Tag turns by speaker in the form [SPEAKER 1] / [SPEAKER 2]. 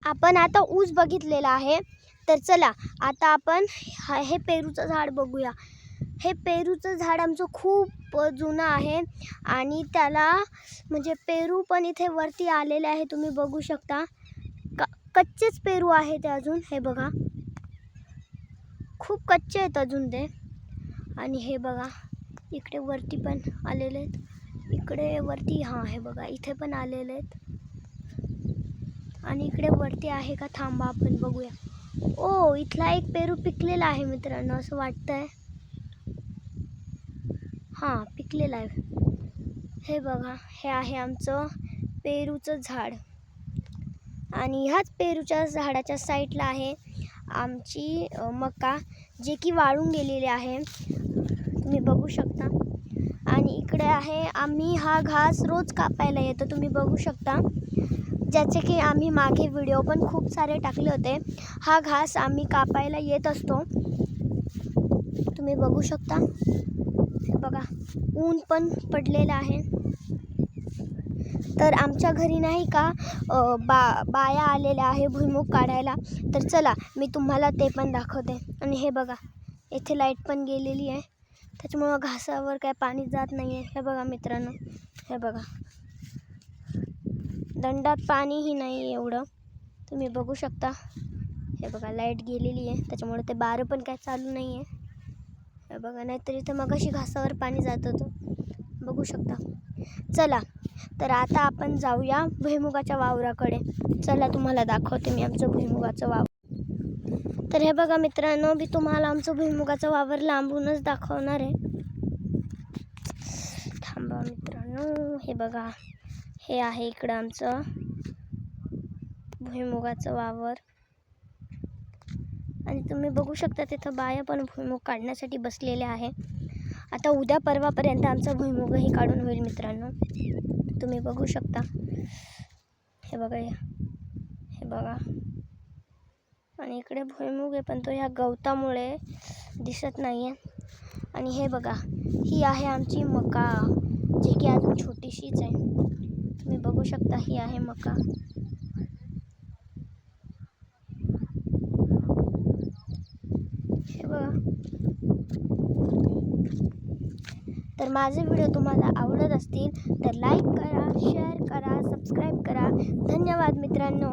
[SPEAKER 1] आपण आता ऊस बघितलेला आहे, तर चला आता आपण हे पेरूचं झाड बघूया। हे पेरूचं झाड आमचं खूप जुनं आहे आणि त्याला म्हणजे पेरू पण इथे वरती आलेले आहे, तुम्ही बघू शकता। कच्चेच पेरू आहे ते अजून, हे बघा खूप कच्चे आहेत अजून ते। आणि हे बघा इकडे वरती पण आलेले आहेत, इकडे वरती हे बघा इथे पण आलेले आहेत आणि इकडे वरती आहे का थांबा आपण बघूया। ओ इथला एक पेरू पिकलेला आहे मित्रांनो, असं वाटतंय। पिकलेला आहे। हे बघा हे आहे आमचं पेरूचं झाड आणि ह्याच पेरूच्या झाडाच्या साईडला आहे आमची मका, जे की वाळून गेलेली आहे, तुम्ही बघू शकता। आणि इकडे आहे आम्ही हा घास रोज कापायला येतो, तुम्ही बघू शकता, ज्याचे की आम्ही मागे व्हिडिओ पण खूप सारे टाकले होते। हा घास आम्ही कापायला येत असतो, तुम्ही बघू शकता। हे बघा ऊन पण पडलेलं आहे। तर आमच्या घरी नाही का बाया आलेल्या आहे भुईमूग काढायला, तर चला मी तुम्हाला ते पण दाखवते। आणि हे बघा इथे लाईट पण गेलेली आहे, त्याच्यामुळे घासावर काय पाणी जात नाही आहे। हे बघा मित्रांनो, हे बघा दंडात पाणीही नाही एवढं, तुम्ही बघू शकता। हे बघा लाईट गेलेली आहे, त्याच्यामुळे ते बारं पण काय चालू नाही आहे। हे बघा, नाहीतर इथं मगाशी घासावर पाणी जात होतं, बघू शकता। चला तर आता आपण जाऊया भुईमुगाच्या वावराकडे। चला तुम्हाला दाखवते मी आमचं भुईमुगाचं वावर। तर हे बघा मित्रांनो, मी तुम्हाला आमचं भुईमुगाचं वावर लांबूनच दाखवणार आहे, थांबा मित्रांनो। हे बघा हे आहे इकडं आमचं भुईमुगाचं वावर आणि तुम्ही बघू शकता तिथं बाया पण भुईमुग काढण्यासाठी बसलेल्या आहे। आता उद्या परवापर्यंत आमचा भुईमुगही काढून होईल मित्रांनो, तुम्ही बघू शकता। हे बघा हे बघा, आणि इकडे भुईमुग आहे पण तो ह्या गवतामुळे दिसत नाही आहे। आणि हे बघा ही आहे आमची मका, जी की अजून छोटीशीच आहे, तुम्ही बघू शकता। ही आहे मका। हे बघा, तर माझे व्हिडिओ तुम्हाला आवडत असतील तर लाईक करा, शेअर करा, सबस्क्राईब करा। धन्यवाद मित्रांनो।